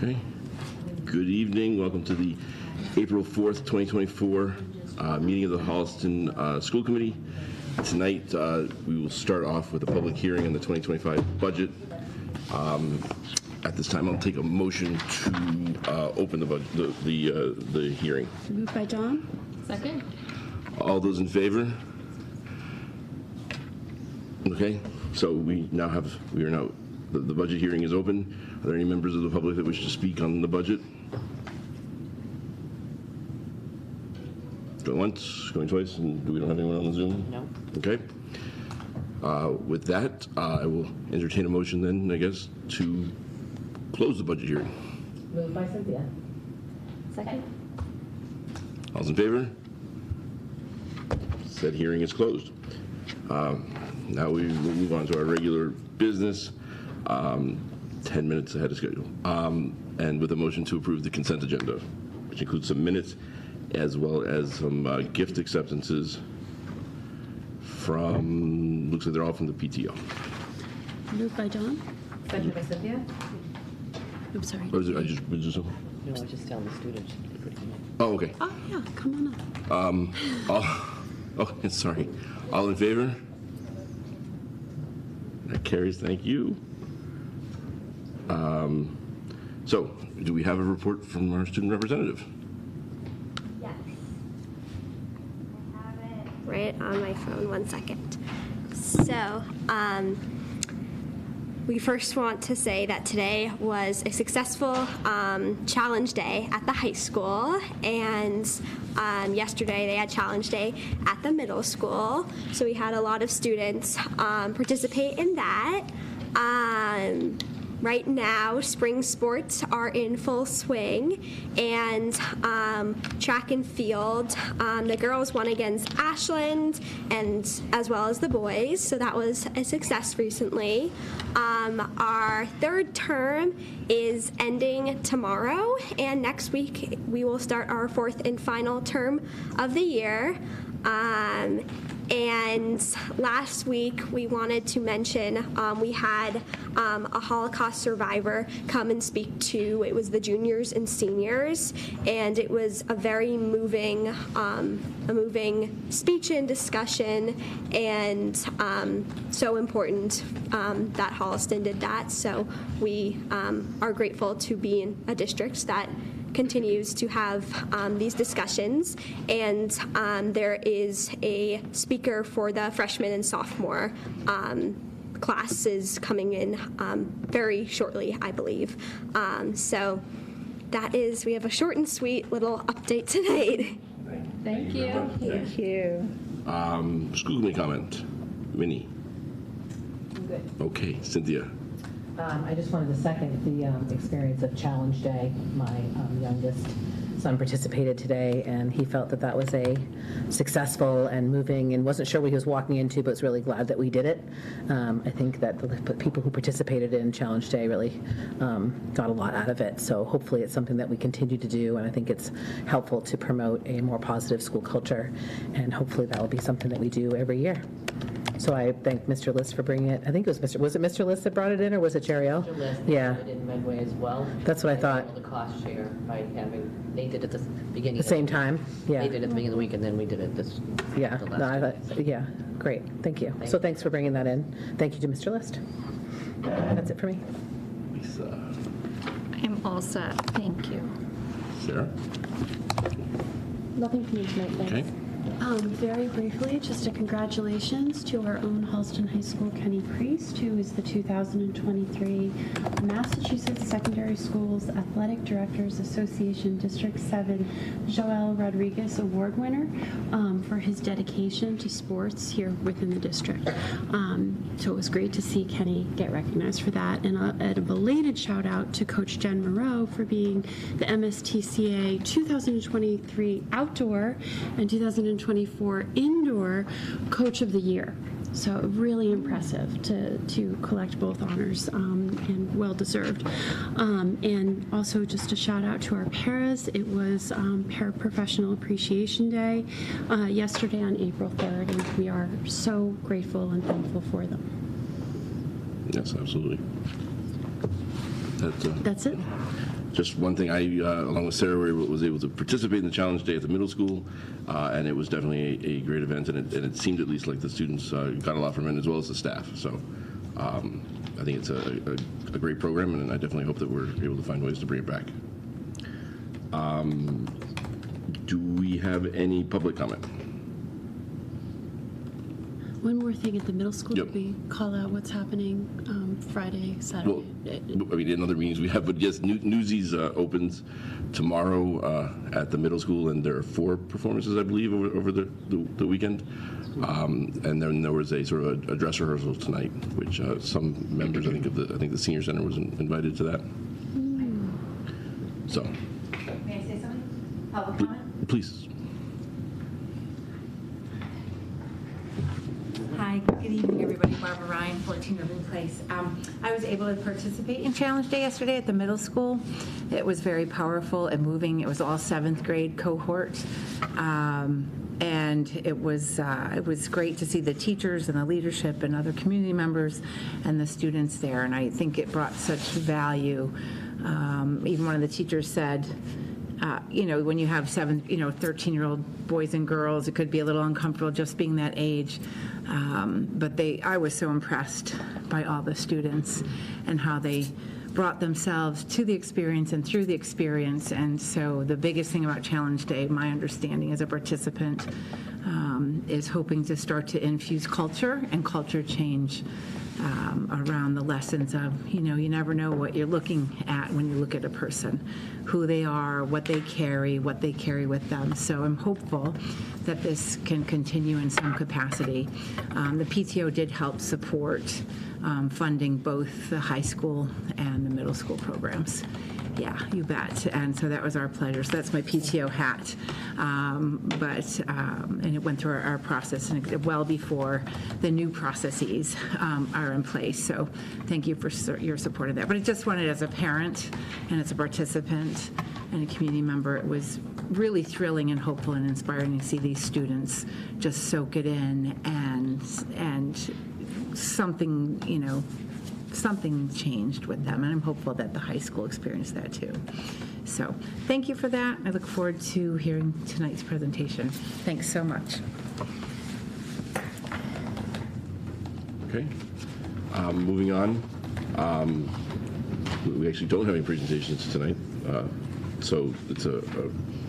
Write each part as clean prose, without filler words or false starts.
Okay. Good evening. Welcome to the April 4th, 2024 meeting of the Holliston School Committee. Tonight, we will start off with a public hearing on the 2025 budget. At this time, I'll take a motion to open the hearing. Moved by John. Second. All those in favor? Okay. So we are now, the budget hearing is open. Are there any members of the public that wish to speak on the budget? Going once, going twice, and we don't have anyone on the Zoom? No. Okay. With that, I will entertain a motion then, I guess, to close the budget hearing. Moved by Cynthia. Second. All's in favor? Said hearing is closed. Now we will move on to our regular business, 10 minutes ahead of schedule, and with a motion to approve the consent agenda, which includes some minutes as well as some gift acceptances from, looks like they're all from the PTO. Moved by John. Second by Cynthia. I'm sorry. Or is it, was it something? No, I was just telling the students. Oh, okay. Oh, yeah, come on up. Sorry. All in favor? That carries, thank you. So, do we have a report from our student representative? Yes. I have it right on my phone. 1 second. So, we first want to say that today was a successful challenge day at the high school, and yesterday they had challenge day at the middle school. So we had a lot of students participate in that. Right now, spring sports are in full swing, and track and field, the girls won against Ashland, and as well as the boys, so that was a success recently. Our third term is ending tomorrow, and next week we will start our fourth and final term of the year. And last week, we wanted to mention we had a Holocaust survivor come and speak to, it was the juniors and seniors, and it was a very moving speech and discussion, and so important that Holliston did that. So we are grateful to be in a district that continues to have these discussions, and there is a speaker for the freshman and sophomore classes coming in very shortly, I believe. So that is, we have a short and sweet little update tonight. Thank you. Thank you. School committee comment. Winnie. I'm good. Okay, Cynthia. I just wanted to second the experience of Challenge Day. My youngest son participated today, and he felt that that was a successful and moving, and wasn't sure what he was walking into, but was really glad that we did it. I think that the people who participated in Challenge Day really got a lot out of it. So hopefully it's something that we continue to do, and I think it's helpful to promote a more positive school culture, and hopefully that will be something that we do every year. So I thank Mr. List for bringing it. I think it was it Mr. List that brought it in, or was it Cheriel? Mr. List Yeah. did it in Medway as well. That's what I thought. The cost share by having, they did it at the beginning. The same time? Yeah. They did it at the beginning of the week, and then we did it this. Yeah. the No, last week. yeah. Great. Thank you. Thank So you. thanks for bringing that in. Thank you to Mr. List. That's it for me. Lisa. I'm all set, thank you. Sarah. Nothing from me tonight, thanks. Okay. Very briefly, just a congratulations to our own Holliston High School Kenny Priest, who is the 2023 Massachusetts Secondary Schools Athletic Directors Association District 7 Joel Rodriguez Award winner for his dedication to sports here within the district. So it was great to see Kenny get recognized for that. And a belated shout out to Coach Jen Moreau for being the MSTCA 2023 Outdoor and 2024 Indoor Coach of the Year. So really impressive to collect both honors and well deserved. And also just a shout out to our paras. It was Paraprofessional Appreciation Day yesterday on April 3rd, and we are so grateful and thankful for them. Yes, absolutely. That's it. Just one thing, I, along with Sarah, was able to participate in the challenge day at the middle school, and it was definitely a great event, and it seemed at least like the students got a lot from it, as well as the staff. So I think it's a great program, and I definitely hope that we're able to find ways to bring it back. Do we have any public comment? One more thing at the middle school, Yep. did we call out what's happening Friday, Saturday? Well, I mean, in other meetings we have, but yes, Newsies opens tomorrow at the middle school, and there are 4 performances, I believe, over the weekend. And then there was a sort of a dress rehearsal tonight, which some members, I think the senior center was invited to that. So, May I say something? Public comment? please. Hi, good evening, everybody. Barbara Ryan, 14 Irving Place. I was able to participate in Challenge Day yesterday at the middle school. It was very powerful and moving. It was all 7th grade cohort. And it was great to see the teachers and the leadership and other community members and the students there. And I think it brought such value. Even one of the teachers said, when you have 13-year-old boys and girls, it could be a little uncomfortable just being that age. But I was so impressed by all the students and how they brought themselves to the experience and through the experience. And so the biggest thing about Challenge Day, my understanding as a participant, is hoping to start to infuse culture and culture change around the lessons of, you never know what you're looking at when you look at a person, who they are, what they carry with them. So I'm hopeful that this can continue in some capacity. The PTO did help support funding both the high school and the middle school programs. Yeah, you bet. And so that was our pleasure. So that's my PTO hat. And it went through our process and well before the new processes are in place. So thank you for your support of that. But I just wanted, as a parent and as a participant and a community member, it was really thrilling and hopeful and inspiring to see these students just soak it in and something, something changed with them, and I'm hopeful that the high school experienced that too. So thank you for that. I look forward to hearing tonight's presentation. Thanks so much. Okay. Moving on. We actually don't have any presentations tonight, so it's a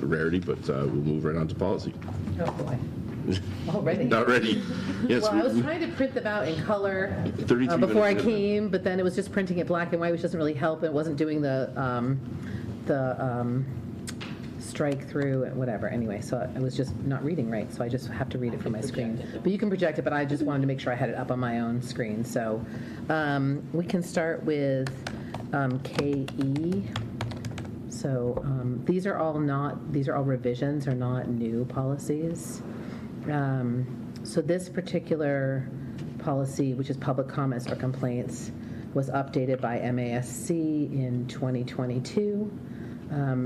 rarity, but we'll move right on to policy. Oh, boy. Already? Not ready. Yes. Well, I was trying to print them out in color 33 before I minutes. came, but then it was just printing it black and white, which doesn't really help. It wasn't doing the strike through and whatever. Anyway, so I was just not reading right, so I just have to read it from my screen. But you can project it, but I just wanted to make sure I had it up on my own screen. So we can start with KE. So these are all revisions, or not new policies. So this particular policy, which is public comments or complaints, was updated by MASC in 2022.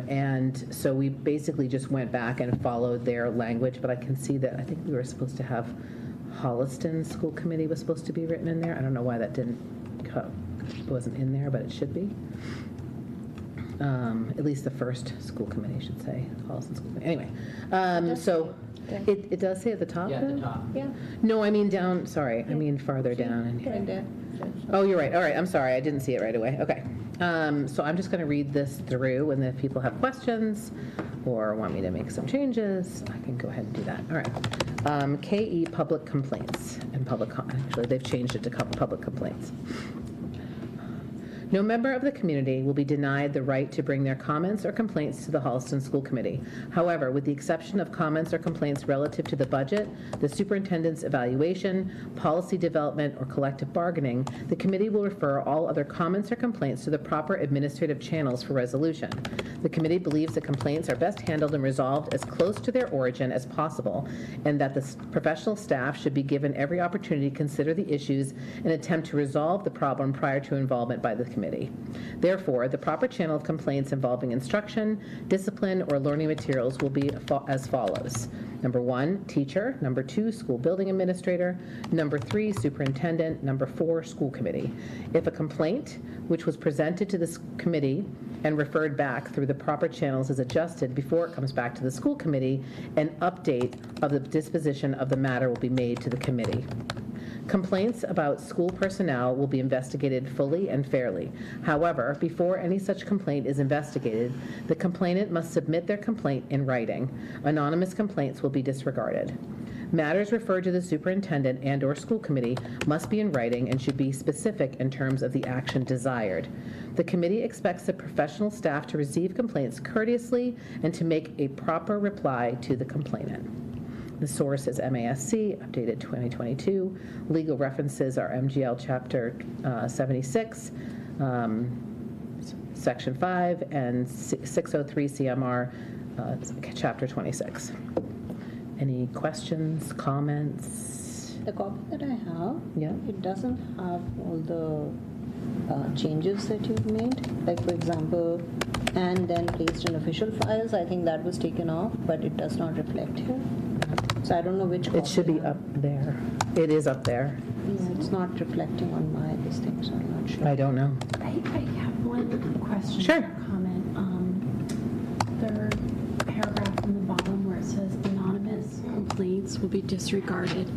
And so we basically just went back and followed their language, but I can see that I think we were supposed to have Holliston School Committee was supposed to be written in there. I don't know why that wasn't in there, but it should be. At least the first school committee, I should say, Holliston School Committee. Anyway, so it does say at the top? Yeah, at the though? top. Yeah. No, I mean down, sorry, I mean farther down. Oh, you're right. All right, I'm sorry, I didn't see it right away. Okay. So I'm just going to read this through, and then if people have questions or want me to make some changes, I can go ahead and do that. All right. KE, public complaints and actually, they've changed it to public complaints. No member of the community will be denied the right to bring their comments or complaints to the Holliston School Committee. However, with the exception of comments or complaints relative to the budget, the superintendent's evaluation, policy development, or collective bargaining, the committee will refer all other comments or complaints to the proper administrative channels for resolution. The committee believes that complaints are best handled and resolved as close to their origin as possible, and that the professional staff should be given every opportunity to consider the issues and attempt to resolve the problem prior to involvement by the committee. Therefore, the proper channel of complaints involving instruction, discipline, or learning materials will be as follows. Number 1, teacher. Number 2, school building administrator. Number 3, superintendent. Number 4, school committee. If a complaint which was presented to this committee and referred back through the proper channels is adjusted before it comes back to the school committee, an update of the disposition of the matter will be made to the committee. Complaints about school personnel will be investigated fully and fairly. However, before any such complaint is investigated, the complainant must submit their complaint in writing. Anonymous complaints will be disregarded. Matters referred to the superintendent and/or school committee must be in writing and should be specific in terms of the action desired. The committee expects the professional staff to receive complaints courteously and to make a proper reply to the complainant. The source is MASC, updated 2022. Legal references are MGL Chapter 76, Section 5, and 603 CMR, Chapter 26. Any questions, comments? The copy that I have, Yeah. it doesn't have all the changes that you've made. Like, for example, and then placed in official files. I think that was taken off, but it does not reflect here. So I don't know which copy. It should be up there. It is up there. Yeah, it's not reflecting on my this thing, so I'm not sure. I don't know. I have one question. Sure. Or comment. Third paragraph from the bottom where it says anonymous complaints will be disregarded.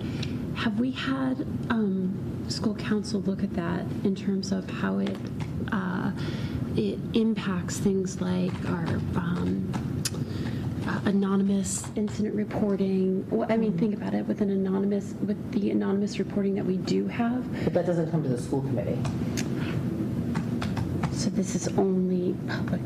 Have we had school council look at that in terms of how it impacts things like our anonymous incident reporting? Well, I mean, think about it with the anonymous reporting that we do have. But that doesn't come to the school committee. So this is only public.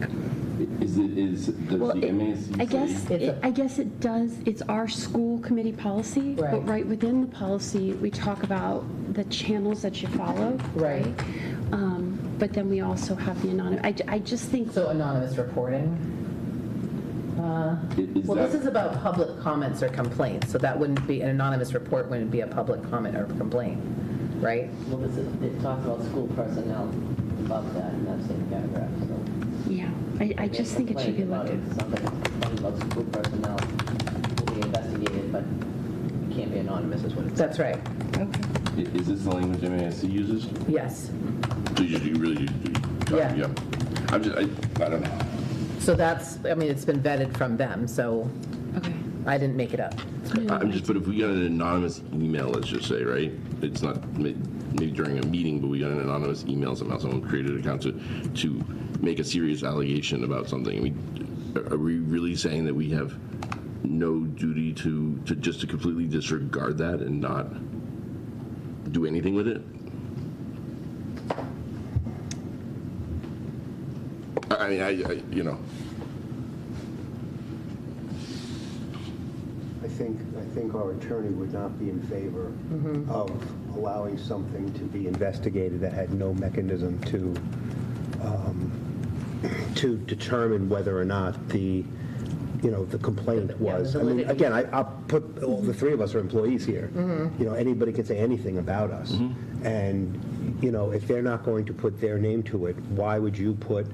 Does Well, the MASC I guess it does. It's our school committee policy, Right. but right within the policy, we talk about the channels that you follow. Right. But then we also have the anonymous. I just think. So anonymous reporting? Is Well, that- this is about public comments or complaints, so that wouldn't be, an anonymous report wouldn't be a public comment or complaint, right? Well, it talks about school personnel above that in that same paragraph, so. Yeah, I just think it should be looked at. Something about school personnel will be investigated, but it can't be anonymous, is what it says. That's right, Is this the language MASC uses? yes. Do you really do? Yeah. I'm just, I don't know. So that's, I mean, it's been vetted from them, so Okay. I didn't make it up. I'm just, but if we got an anonymous email, let's just say, right? It's not maybe during a meeting, but we got an anonymous email somehow. Someone created an account to make a serious allegation about something. I mean, are we really saying that we have no duty to just to completely disregard that and not do anything with it? I mean, I you know. I think our attorney would not be in favor of allowing something to be investigated that had no mechanism to determine whether or not the complaint was. I mean, again, I'll put, all the three of us are employees here. Anybody can say anything about us. And, if they're not going to put their name to it, why would you put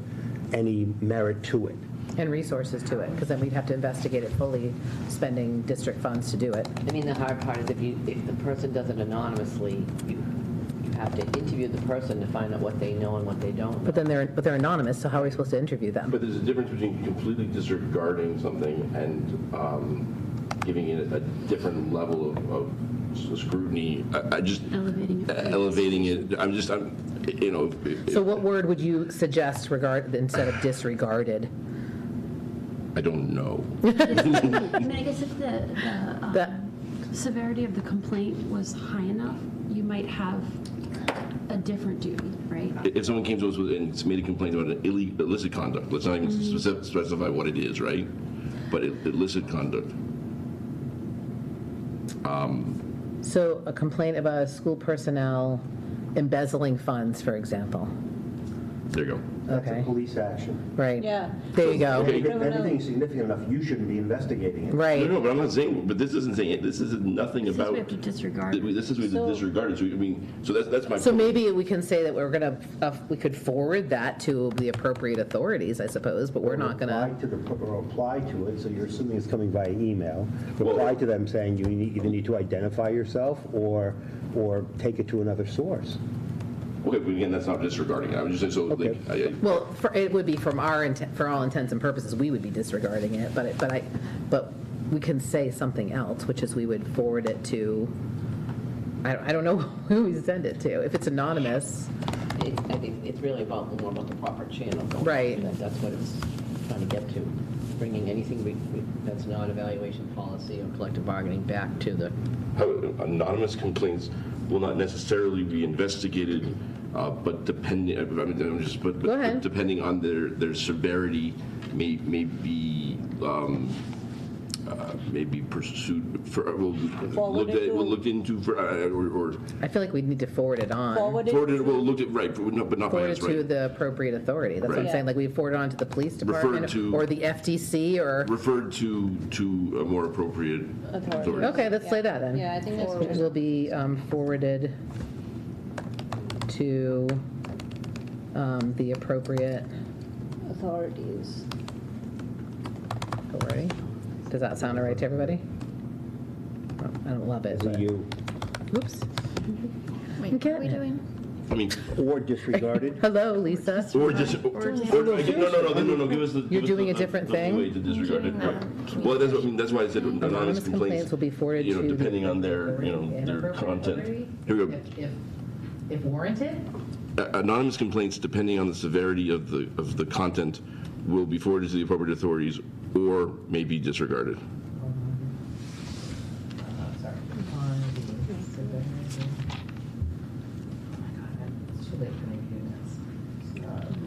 any merit to it? And resources to it, because then we'd have to investigate it fully, spending district funds to do it. I mean, the hard part is if the person does it anonymously, you have to interview the person to find out what they know and what they don't know. But then they're anonymous, so how are we supposed to interview them? But there's a difference between completely disregarding something and giving it a different level of scrutiny. I just elevating it. So what word would you suggest instead of disregarded? I don't know. I mean, I guess if the That- severity of the complaint was high enough, you might have a different duty, right? If someone came to us and made a complaint about an illicit conduct, let's not even specify what it is, right? But illicit conduct. So a complaint about school personnel embezzling funds, for example. There you go. That's Okay. a police action. Right. Yeah. There you go. Okay. If anything's significant enough, you shouldn't be investigating it. Right. No, but I'm not saying. But this isn't saying it. This is nothing This is about. we have to disregard. This is we disregarded. So I mean, so that's my. So point. maybe we can say that we could forward that to the appropriate authorities, I suppose, but we're not going to. Apply to it, so you're assuming it's coming via email. Well- Reply to them saying you either need to identify yourself or take it to another source. Okay, but again, that's not disregarding it. I was just saying, so, like, Well, it would be for all intents and purposes, we would be disregarding it, but we can say something else, which is we would forward it to, I don't know who we send it to. If it's anonymous, I think it's really more about the proper channel. Right. That's what it's trying to get to, bringing anything that's not evaluation policy or collective bargaining back to the. anonymous complaints will not necessarily be investigated, but depending, Go ahead. depending on their severity, may be pursued for, we'll look into for, or I feel like we need to forward it on. forwarded, we'll look at, right, no, but not by Forward us, it to right? the appropriate authority. That's what I'm Right. saying, like we forward it on to the police department to- or the FTC or, Referred to a more appropriate authority. okay, let's say that then. Yeah, I think that's It will be forwarded to the appropriate authorities. authority. Does that sound all right to everybody? Oh, I don't love it, but, You, oops. Wait, what are we getting it. doing? I mean, or disregarded. Hello, Lisa. or just, no, give us the. You're give us doing the- a different the thing? way to disregard it. Well, that's why I said anonymous complaints will be forwarded to. depending the on their, appropriate their authority. content. Here we go. If warranted? Anonymous complaints, depending on the severity of the content, will be forwarded to the appropriate authorities or may be disregarded. Sorry. On the severity. Oh my God, it's too late for me to do this.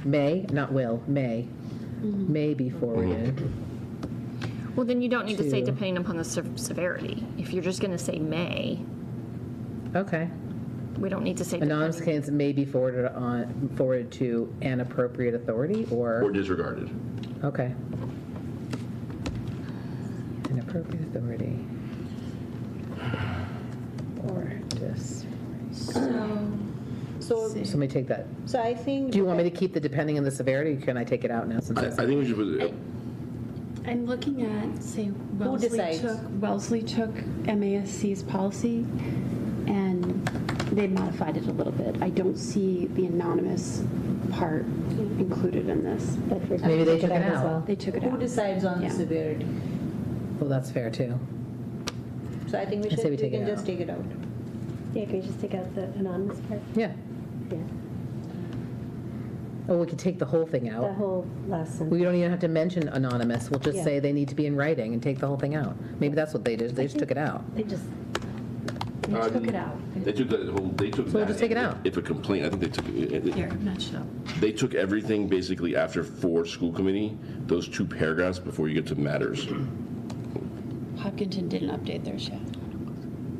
May, not will, may be forwarded. Well, then you don't need to say To- depending upon the severity. If you're just going to say may, Okay. we don't need to say Anonymous depending. complaints may be forwarded to an appropriate authority Or disregarded. okay. An appropriate authority. Or dis. So, Somebody take that. so I think. Do you want me to keep the depending on the severity, or can I take it out now since I it's? think we should put, I'm looking at, say, decides? Wellesley took MASC's policy, and they modified it a little bit. I don't see the anonymous part included in this. Maybe they took it out. They took it Who out. decides on the Yeah. severity? Well, that's fair too. So I think we I say should, we we take it can out. just take it out. Yeah, can we just take out the anonymous part? Yeah. Yeah, Oh, we could take the whole thing that out. whole last sentence. We don't even have to mention anonymous. We'll just Yeah. say they need to be in writing and take the whole thing out. Maybe that's what they did. They just took it out. They just, they took it out. they took that whole, they took that. So we'll just take it out. If a complaint, I think they took, Here, I'm not sure. they took everything basically after for school committee, those 2 paragraphs before you get to matters. Hopkinton didn't update theirs yet.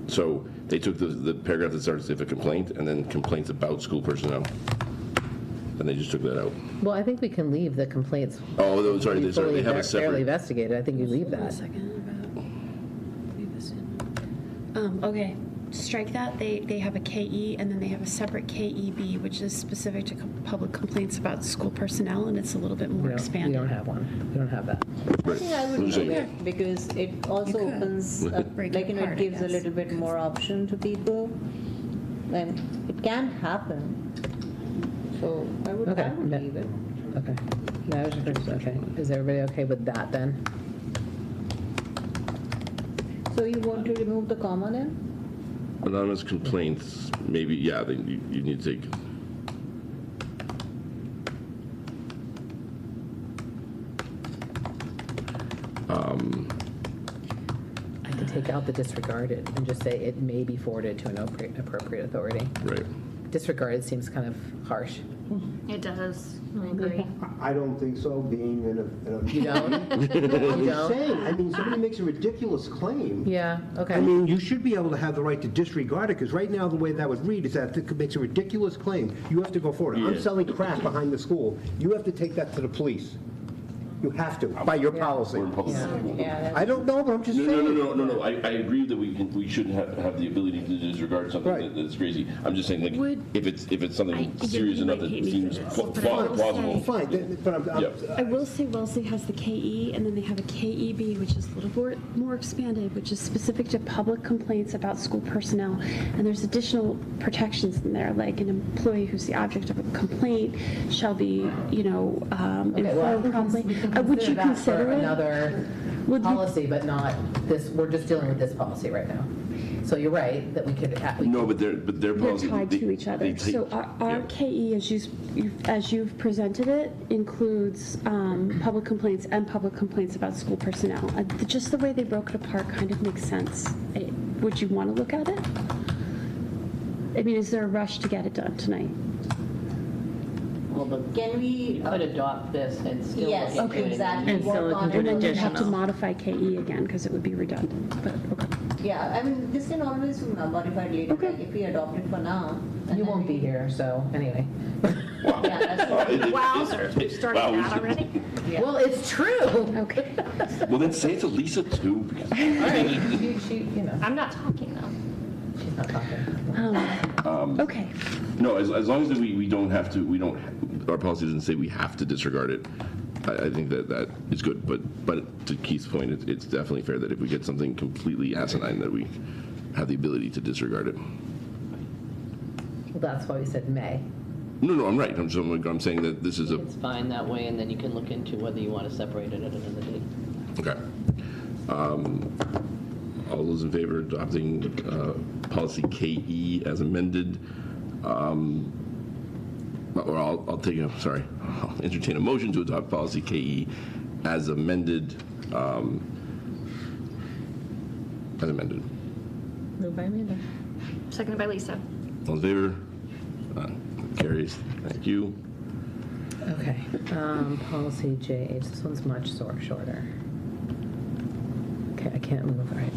So they took the paragraph that starts if a complaint and then complaints about school personnel. And they just took that out. Well, I think we can leave the complaints. Oh, no, sorry, they fully have a fairly separate. investigated. I think you leave Wait a that. second about, leave this in. Okay, strike that. They have a KE, and then they have a separate KEB, which is specific to public complaints about school personnel, and it's a little bit more We expanded. don't have one. We don't have that. I think I would Right. leave it because it also You could. opens, Break like, it it apart, I gives a guess. little bit more option to people. And it can happen. So I would Okay. leave it. Okay. That was your first, okay. Is everybody okay with that then? So you want to remove the comma then? Anonymous complaints, maybe, yeah, then you need to take. I could take out the disregarded and just say it may be forwarded to an appropriate authority. Right. Disregarded seems kind of harsh. It does. I agree. I don't think so, being in a. You don't? I'm You just don't? saying, I mean, somebody makes a ridiculous claim. Yeah, okay. I mean, you should be able to have the right to disregard it, because right now, the way that would read is that if it makes a ridiculous claim, you have to go forward. I'm Yeah. selling crack behind the school, you have to take that to the police. You have to, by your policy. We're in public school. I don't know, but I'm just saying. No. I agree that we shouldn't have the ability to disregard something Right. that's crazy. I'm just saying, like, Would- if it's something I- serious you enough might that hate me seems for this, but I will plausible. Fine, but Yeah. I will say Wellesley has the KE, and then they have a KEB, which is a little more expanded, which is specific to public complaints about school personnel. And there's additional protections in there, like an employee who's the object of a complaint shall be, informed promptly. Would you consider it? Another Would you- policy, but not this, we're just dealing with this policy right now. So you're right, that we could. No, but their They're policy. tied to each other. So our KE, as you've presented it, includes public complaints and public complaints about school personnel. Just the way they broke it apart kind of makes sense. Would you want to look at it? I mean, is there a rush to get it done tonight? Well, but Can we? you could adopt this and still Yes, look into it. exactly. And still Work on look it. And then you'd have to additional. modify KE again because it would be redundant. But okay. Yeah, I mean, this can always be modified later, Okay. like if we adopt it for now. and You then won't we- be here, so anyway. Yeah, that's true. Wowzers, we've started Wow. that already? Well, it's true. Okay. Well, then say it to Lisa too. because- All right, you know, I'm not talking though. she's not talking. Okay. No, as long as we don't have to, our policy doesn't say we have to disregard it. I think that is good, but to Keith's point, it's definitely fair that if we get something completely asinine, that we have the ability to disregard it. Well, that's why we said may. No, I'm right. I'm saying that this is a, It's fine that way, and then you can look into whether you want to separate it at another date. okay. All those in favor of adopting policy KE as amended, or I'll entertain a motion to adopt policy KE as amended, Moved by Amanda. Seconded by Lisa. All in favor? Carries. Thank you. Okay, policy JH, this one's much shorter. Okay, I can't move, all right.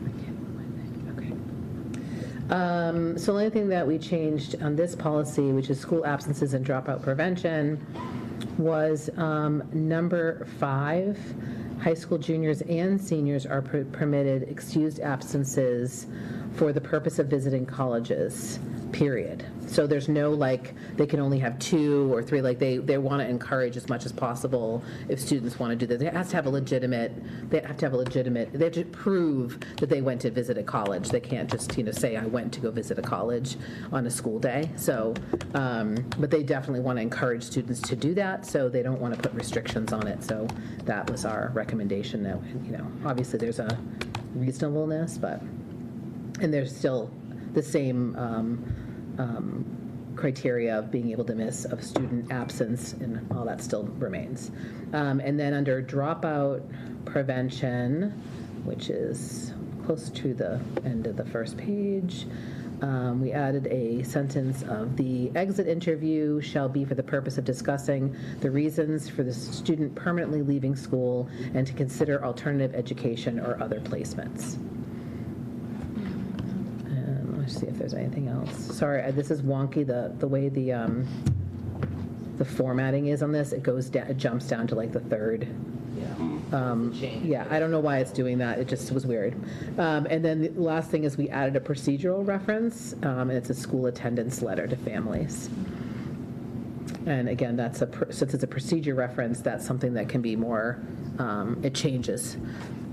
I can't move my thing, okay. So the only thing that we changed on this policy, which is school absences and dropout prevention, was number 5, high school juniors and seniors are permitted excused absences for the purpose of visiting colleges, period. So there's no, like, they can only have 2 or 3, like, they want to encourage as much as possible if students want to do that. They have to have they have to prove that they went to visit a college. They can't just, say, I went to go visit a college on a school day. So, but they definitely want to encourage students to do that, so they don't want to put restrictions on it. So that was our recommendation. That, obviously there's a reasonableness, and there's still the same criteria of being able to miss of student absence, and all that still remains. And then under dropout prevention, which is close to the end of the first page, we added a sentence of the exit interview shall be for the purpose of discussing the reasons for the student permanently leaving school and to consider alternative education or other placements. See if there's anything else. Sorry, this is wonky, the way the formatting is on this. It jumps down to like the third. Yeah, I don't know why it's doing that. It just was weird. And then the last thing is we added a procedural reference, and it's a school attendance letter to families. And again, since it's a procedure reference, that's something that can be more, it changes.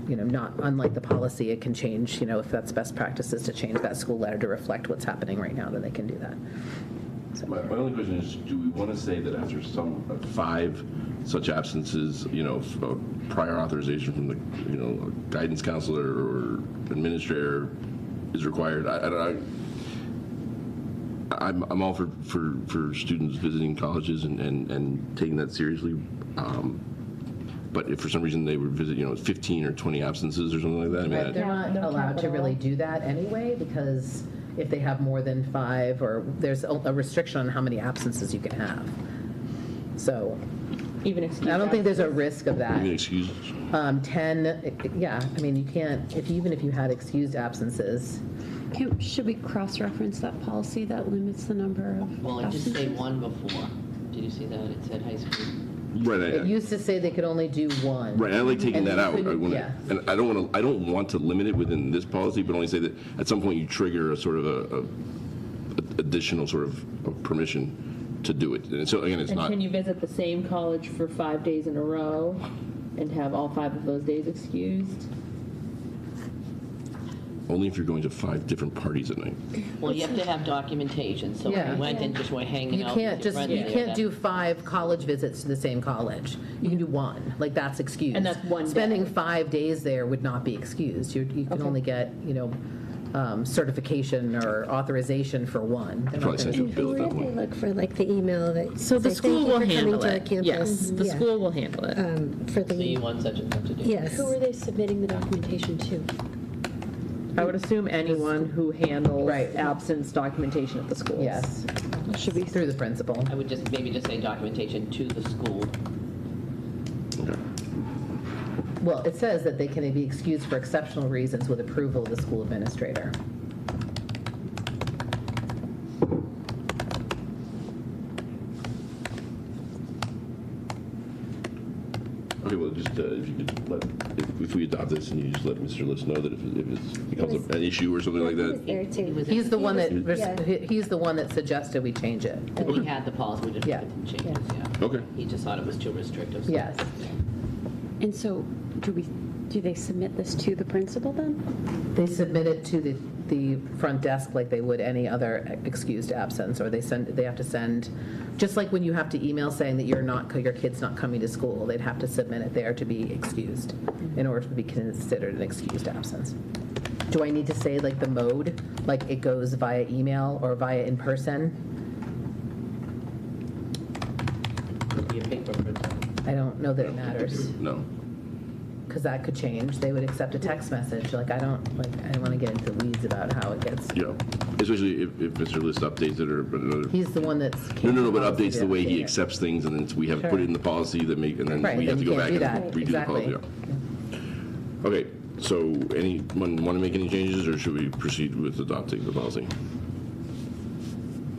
Not unlike the policy, it can change, if that's best practices to change that school letter to reflect what's happening right now, then they can do that. So. My only question is, do we want to say that after 5 such absences, prior authorization from the, guidance counselor or administrator is required? I'm all for students visiting colleges and taking that seriously. But if for some reason they would visit, 15 or 20 absences or something like that, I mean, They're not allowed to really do that anyway, because if they have more than 5, or there's a restriction on how many absences you can have. So Even excused. I don't think there's a risk of that. even excused. 10, yeah, I mean, you can't, even if you had excused absences, Should we cross-reference that policy that limits the number of Well, it just said absences? 1 before. Did you see that? It said high school. Right, It used to say they could only do one. right, I like taking And that you out. couldn't- yeah. And I don't want to limit it within this policy, but only say that at some point you trigger a sort of a additional sort of permission to do it. And so, again, it's And not, can you visit the same college for 5 days in a row and have all 5 of those days excused? only if you're going to 5 different parties at night. Well, you have to have documentation, so if Yeah. you went and just were hanging You out can't with your just, friends you there, can't do 5 college visits to the same college. You can do 1, like that's excused. And that's one day. Spending 5 days there would not be excused. You can only get, certification or authorization for 1. They're not Probably send gonna- you a bill at that Where do they point. look for like the email that? So the say, school "Thank you will for coming handle to our it. campus." Yes, the Yeah. school will handle it. For So you the, want such and such a day. yes. Who are they submitting the documentation to? I would assume anyone who handles Right. absence documentation at the schools. Yes, Should be through the principal. I would maybe just say documentation to the school. Okay. Well, it says that they can be excused for exceptional reasons with approval of the school administrator. Okay, well, just, if you could let, if we adopt this and you just let Mr. List know that if it becomes an issue or something like that. There too. He's the one that, Yeah. he's the one that suggested we change it. And he had the policy, we just Yeah. didn't change it, yeah. Okay. He just thought it was too restrictive. so- Yes. And so, do they submit this to the principal then? They submit it to the front desk like they would any other excused absence, or they have to send, just like when you have to email saying that your kid's not coming to school, they'd have to submit it there to be excused in order to be considered an excused absence. Do I need to say like the mode, like it goes via email or via in person? Be a paper printout. I don't know that it matters, No. because that could change. They would accept a text message, like I don't want to get into the weeds about how it gets. Yeah, especially if Mr. List updates it or but another. He's the one that's. No, but policy updates to the way he update it. accepts things, and then we have to Sure. put it in the policy that make, and then Right, we have then to you go can't back do and that. redo the policy. Exactly. Yeah. Okay, so anyone want to make any changes, or should we proceed with adopting the policy?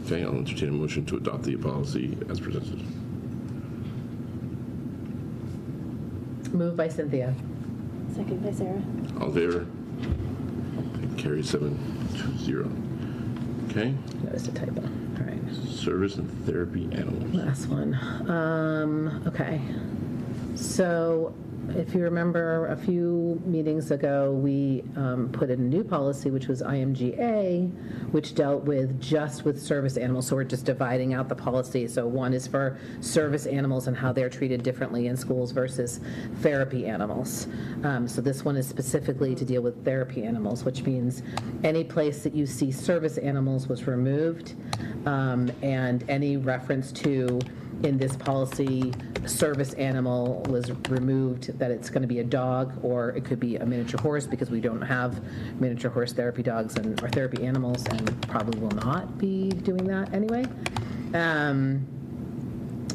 Okay, I'll entertain a motion to adopt the policy as presented. Moved by Cynthia. Second by Sarah. All in favor? Carry 7-0. Okay, Noticed a typo. All right. service and therapy animals. Last one. Okay. So if you remember, a few meetings ago, we put in a new policy, which was IMGA, which dealt with just with service animals. So we're just dividing out the policy. So one is for service animals and how they're treated differently in schools versus therapy animals. So this one is specifically to deal with therapy animals, which means any place that you see service animals was removed, and any reference to in this policy, service animal was removed, that it's going to be a dog, or it could be a miniature horse, because we don't have miniature horse therapy dogs or therapy animals, and probably will not be doing that anyway.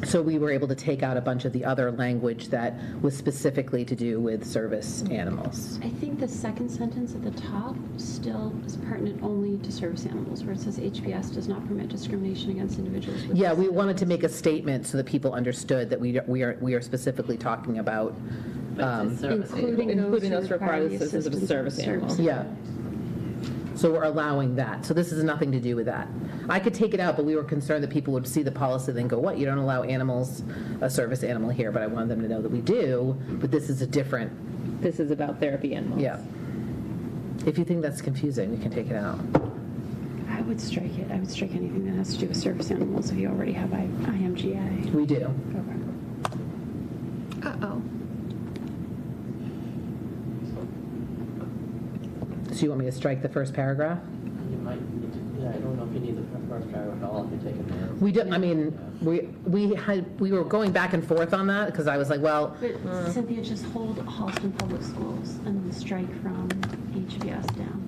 So we were able to take out a bunch of the other language that was specifically to do with service animals. I think the second sentence at the top still is pertinent only to service animals, where it says HPS does not permit discrimination against individuals with Yeah, we wanted to make a statement so that people understood that we are specifically talking about, But it's a service including animal. Including those those who require required the assistance of a assistance service animal. yeah. So we're allowing that. So this has nothing to do with that. I could take it out, but we were concerned that people would see the policy and then go, what, you don't allow animals, a service animal here, but I wanted them to know that we do, but this is a different, This is about therapy animals. yeah. If you think that's confusing, we can take it out. I would strike it. I would strike anything that has to do with service animals if you already have IMGA. We do. Okay. Uh-oh. So you want me to strike the first paragraph? You might need to, yeah, I don't know if you need the first paragraph, I'll have to take it down. We do, I mean, we were going back and forth on that, because I was like, well, But Cynthia, just hold Holliston Public Schools and then strike from HBS down.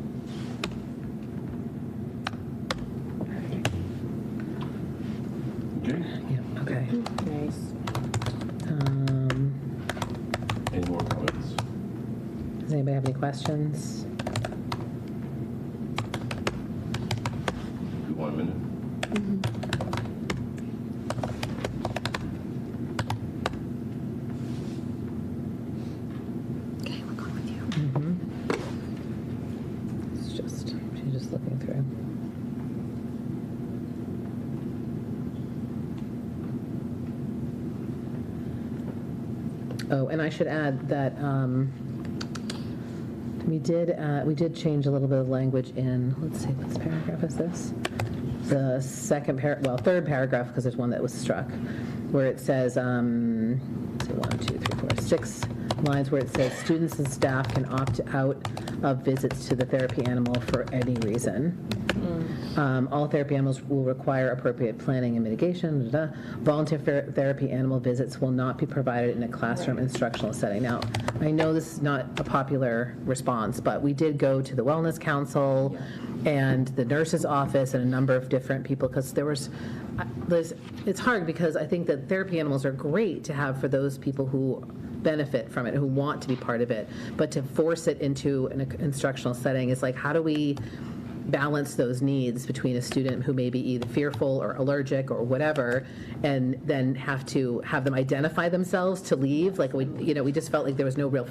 Okay, yeah, okay. Nice. any more comments? Does anybody have any questions? You want a minute? Oh, and I should add that we did change a little bit of language in, let's see, what paragraph is this? The third paragraph, because there's one that was struck, where it says, let's see, 1, 2, 3, 4, 6 lines where it says, students and staff can opt out of visits to the therapy animal for any reason. All therapy animals will require appropriate planning and mitigation. Volunteer therapy animal visits will not be provided in a classroom instructional setting. Now, I know this is not a popular response, but we did go to the Wellness Council and the nurse's office and a number of different people, because it's hard, because I think that therapy animals are great to have for those people who benefit from it, who want to be part of it, but to force it into an instructional setting is like, how do we balance those needs between a student who may be either fearful or allergic or whatever, and then have to have them identify themselves to leave? Like, we just felt like there was no real,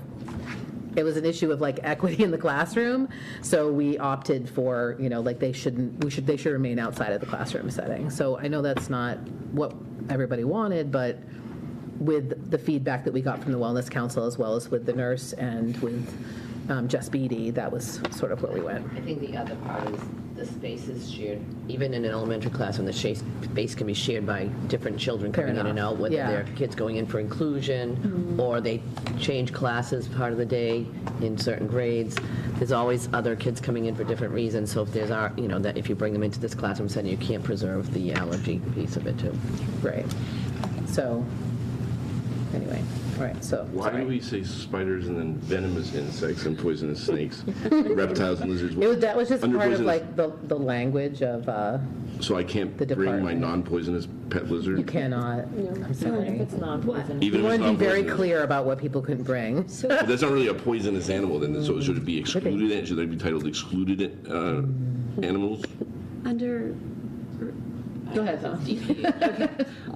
it was an issue of like equity in the classroom, so we opted for, like they should remain outside of the classroom setting. So I know that's not what everybody wanted, but with the feedback that we got from the Wellness Council, as well as with the nurse and with Jess Beatty, that was sort of where we went. I think the other part is the space is shared, even in an elementary classroom, the space can be shared by different children coming in and out, whether they're kids going in for inclusion or they change classes part of the day in certain grades. There's always other kids coming in for different reasons, so if there's that if you bring them into this classroom setting, you can't preserve the allergy piece of it too. Right. So, anyway. All right, so. Why do we say spiders and then venomous insects and poisonous snakes, reptiles and lizards? That was just Under part of poisonous- like the language of So I can't the bring my department. non-poisonous pet lizard? you cannot. I'm If sorry. it's non-poison. Even We if it's want to be very non-poisonous? clear about what people couldn't bring. But that's not really a poisonous animal then, so should it be excluded? Should they be titled excluded animals? Under Go ahead, Tom.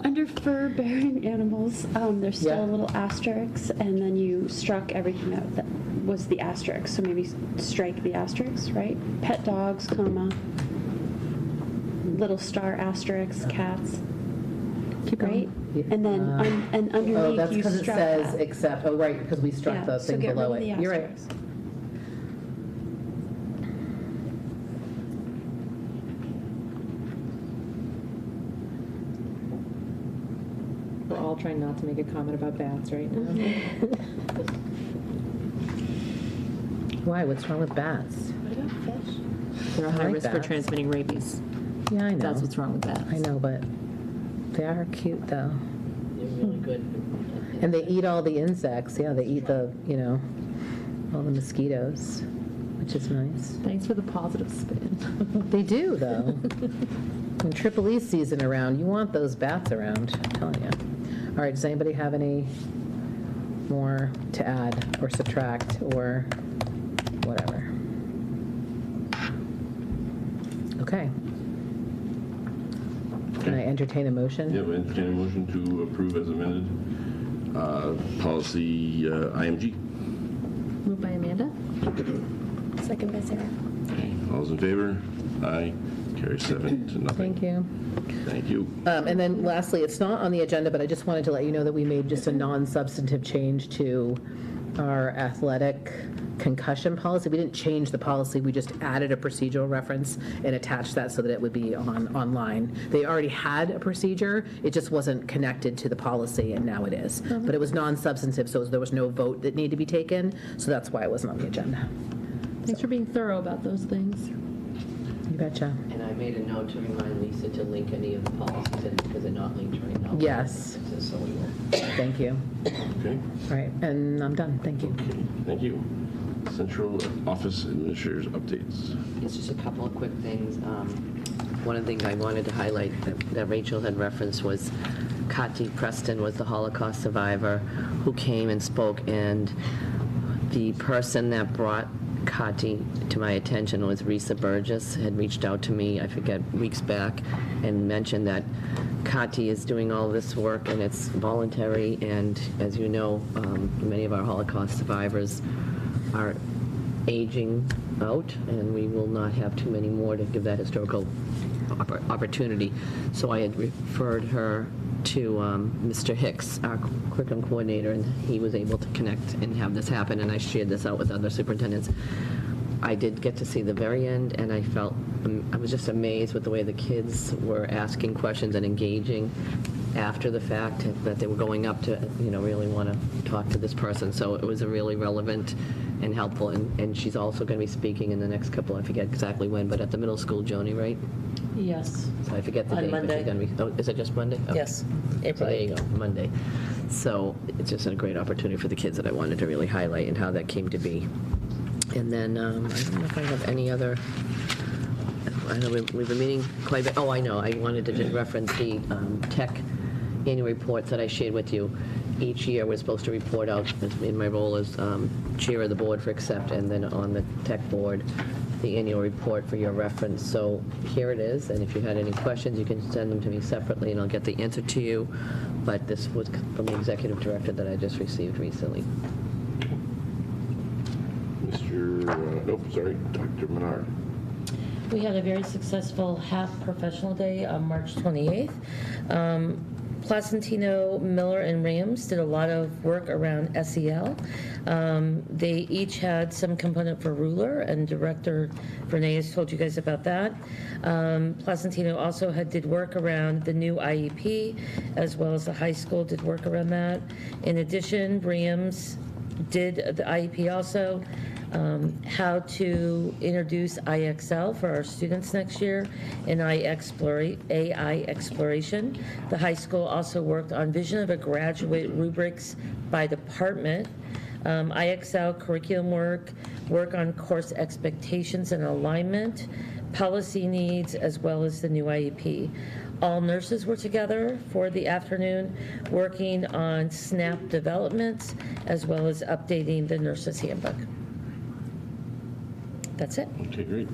Under fur-bearing animals, there's still Yeah. a little asterisk, and then you struck everything that was the asterisk. So maybe strike the asterisk, right? Pet dogs, comma, little star asterisk, cats, Keep right? going. And then and underneath Oh, that's you because it struck says that. except, oh, right, because we struck Yeah, the so thing get rid below of the it. You're right. asterisk. We're all trying not to make a comment about bats right now. Why? What's wrong with bats? What about fish? They're a I high like risk for bats. transmitting rabies. Yeah, I know. That's what's wrong with bats. I know, but they are cute though. They're really good. And they eat all the insects. Yeah, they eat the, all the mosquitoes, which is nice. Thanks for the positive spin. They do, though. When Triple E season around, you want those bats around, I'm telling you. All right, does anybody have any more to add or subtract or whatever? Okay. Can I entertain a motion? You have an entertaining motion to approve as amended policy IMG. Moved by Amanda. Second by Sarah. All those in favor? Aye. Carry 7 to nothing. Thank you. Thank you. And then lastly, it's not on the agenda, but I just wanted to let you know that we made just a non-substantive change to our athletic concussion policy. We didn't change the policy, we just added a procedural reference and attached that so that it would be online. They already had a procedure, it just wasn't connected to the policy, and now it is. But it was non-substantive, so there was no vote that needed to be taken, so that's why it wasn't on the agenda. Thanks for being thorough about those things. You betcha. And I made a note to remind Lisa to link any of the policies in because they're not linked right now. Yes. So we will. Thank you. Okay. All right, and I'm done, thank you. Okay. Thank you. Central Office Administrators updates. It's just a couple of quick things. One of the things I wanted to highlight that Rachel had referenced was Kati Preston was the Holocaust survivor who came and spoke, and the person that brought Kati to my attention was Risa Burgess, had reached out to me, I forget, weeks back, and mentioned that Kati is doing all this work and it's voluntary, and as you know, many of our Holocaust survivors are aging out, and we will not have too many more to give that historical opportunity. So I had referred her to Mr. Hicks, our curriculum coordinator, and he was able to connect and have this happen, and I shared this out with other superintendents. I did get to see the very end, and I was just amazed with the way the kids were asking questions and engaging after the fact, that they were going up to, really want to talk to this person. So it was a really relevant and helpful, and she's also going to be speaking in the next couple, I forget exactly when, but at the middle school, Joni, right? Yes. So I forget the On date. but Monday. she's gonna be, is it just Monday? Okay. Yes, So April there you go, Monday. So it's just a great opportunity for the kids that I wanted to really highlight and how that came to be. And then, I don't know if I have any other, I know we've been meeting quite a bit. Oh, I know, I wanted to just reference the tech annual reports that I shared with you. Each year, we're supposed to report out, in my role as chair of the board for ACCEPT, and then on the tech board, the annual report for your reference. So here it is, and if you had any questions, you can send them to me separately, and I'll get the answer to you. But this was from the executive director that I just received recently. Dr. Menard. We had a very successful half professional day on March 28th. Placentino, Miller, and Rams did a lot of work around SEL. They each had some component for ruler, and Director Renee has told you guys about that. Placentino also did work around the new IEP, as well as the high school did work around that. In addition, Rams did the IEP also. How to introduce IXL for our students next year and AI exploration. The high school also worked on vision of a graduate rubrics by department, IXL curriculum work on course expectations and alignment, policy needs, as well as the new IEP. All nurses were together for the afternoon working on SNAP developments, as well as updating the nurses handbook. That's it. Okay, great.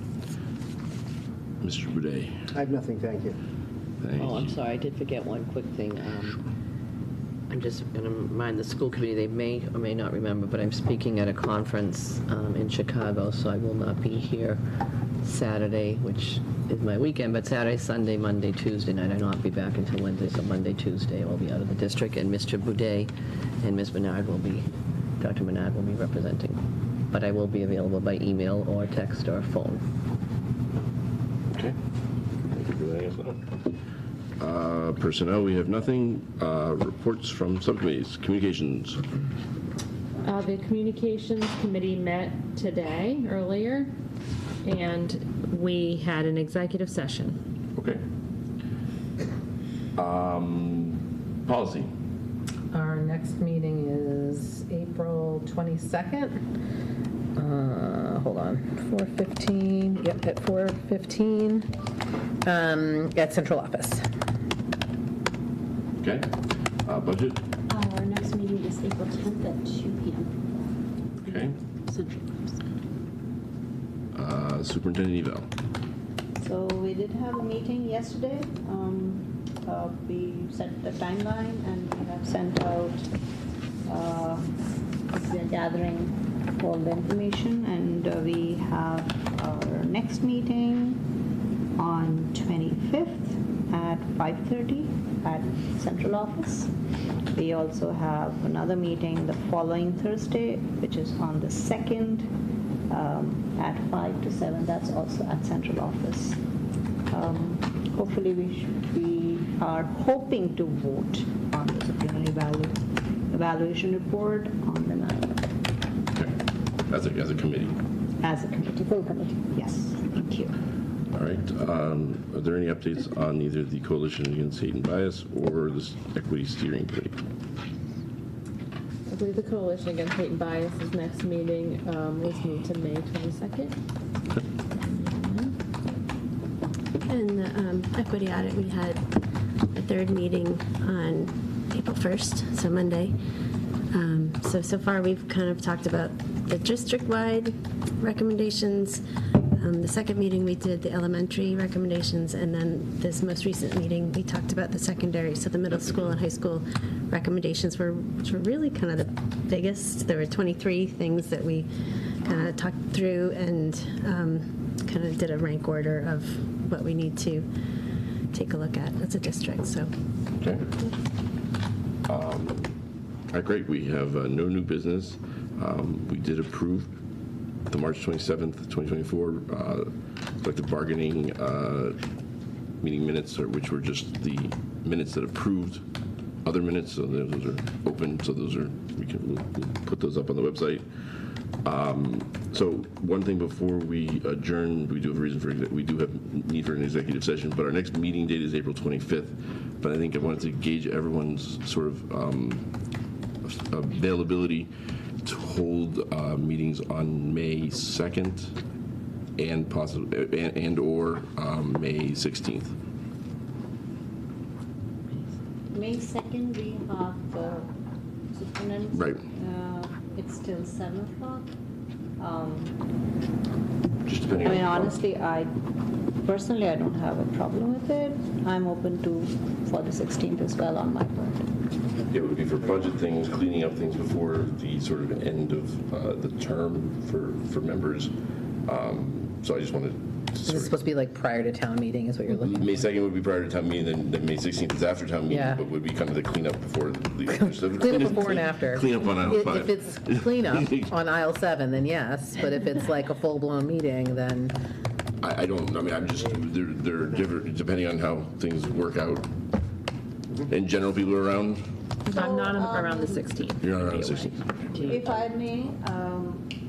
Mr. Boudet. I have nothing, thank you. Thank Oh, I'm you. sorry, I did forget one quick thing. I'm just going to remind the school committee, they may or may not remember, but I'm speaking at a conference in Chicago, so I will not be here Saturday, which is my weekend, but Saturday, Sunday, Monday, Tuesday night. I will not be back until Wednesday, so Monday, Tuesday, I'll be out of the district, and Mr. Boudet and Ms. Menard Dr. Menard will be representing. But I will be available by email or text or phone. Okay. Thank you for letting us know. Personnel, we have nothing. Reports from subcommittees. Communications. The Communications Committee met today, earlier, and we had an executive session. Okay. Policy. Our next meeting is April 22nd. Hold on, 4:15, yep, at 4:15, at central office. Okay. Budget. Our next meeting is April 10th at 2 p.m. Okay. Central Office. Superintendent eval. So we did have a meeting yesterday. We set the timeline and we have sent out, we are gathering all the information, and we have our next meeting on 25th at 5:30 at central office. We also have another meeting the following Thursday, which is on the 2nd at 5 to 7. That's also at central office. Hopefully we are hoping to vote on the disciplinary evaluation report on the 9th. Okay. As a committee. As a committee, full committee, yes, thank you. All right. Are there any updates on either the Coalition Against Hate and Bias or the Equity Steering Committee? I believe the Coalition Against Hate and Bias's next meeting was moved to May 22nd. And the equity audit, we had a third meeting on April 1st, so Monday. So far we've kind of talked about the district-wide recommendations. The second meeting we did the elementary recommendations, and then this most recent meeting we talked about the secondary, so the middle school and high school recommendations which were really kind of the biggest. There were 23 things that we kind of talked through and kind of did a rank order of what we need to take a look at as a district, so. Okay. All right, great. We have no new business. We did approve the March 27th, 2024 collective bargaining meeting minutes, which were just the minutes that approved other minutes. So those are open. So those are we'll put those up on the website. So one thing before we adjourn, we do have a reason for we do have need for an executive session, but our next meeting date is April 25th. But I think I wanted to gauge everyone's sort of availability to hold meetings on May 2nd and possibly or May 16th. May 2nd, we have the superintendent's. Right. It's till 7 o'clock. Just depending I mean, on honestly, personally, I don't have a problem with it. I'm open for the 16th as well on my part. it would be for budget things, cleaning up things before the sort of end of the term for members. So I just wanted to This is sort supposed to be like prior to town meeting is what you're looking of, May 2nd would be prior to town meeting, then May 16th is after town meeting, Yeah. but would be kind of the cleanup before the Clean up before and after. Clean up on aisle If 5. it's cleanup on aisle 7, then yes, but if it's like a full-blown meeting, then, I don't, I mean, I'm just, they're different, depending on how things work out. In general, people are around, I'm not around the 16th. you're not around the 16th. If I may,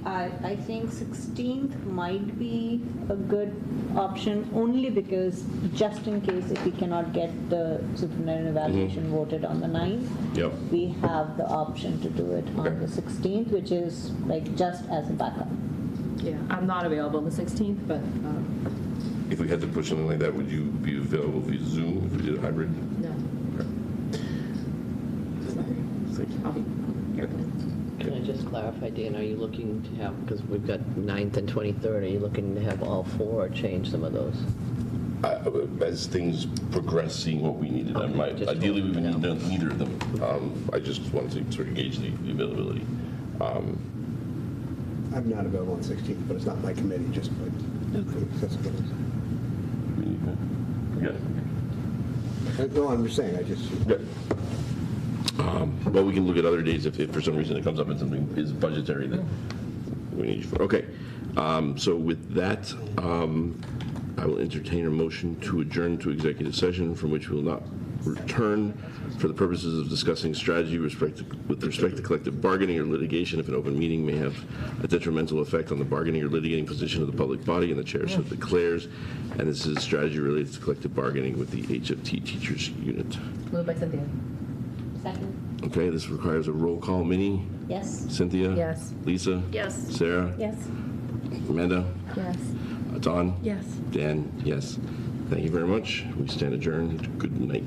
I think 16th might be a good option, only because just in case if we cannot get the superintendent evaluation voted on the 9th, Yep. we have the option to do it on Okay. the 16th, which is like just as a backup. Yeah, I'm not available on the 16th, but If we had to push something like that, would you be available via Zoom if we did a hybrid? no. Thank you. I'll be here. Can I just clarify, Dan, are you looking to have, because we've got 9th and 23rd, are you looking to have all 4 or change some of those? As things progress, seeing what we needed, I might, just ideally, we would let me need neither of them. I just wanted to sort of gauge the availability. I'm not available on 16th, but it's not my committee, just my accessibility. Yeah. No, I'm just saying, I just, Yeah. Well, we can look at other days if for some reason it comes up and something is budgetary that we need you for. Okay. So with that, I will entertain a motion to adjourn to executive session from which we will not return for the purposes of discussing strategy with respect to collective bargaining or litigation if an open meeting may have a detrimental effect on the bargaining or litigating position of the public body and the chair so declares. And this is strategy related to collective bargaining with the HFT teachers unit. moved by Cynthia. Second, Okay, this requires a roll call. Minnie? yes. Cynthia? Yes. Lisa? Yes. Sarah? Yes. Amanda? yes. Dawn? Yes. Dan? Yes. Thank you very much. We stand adjourned. Good night.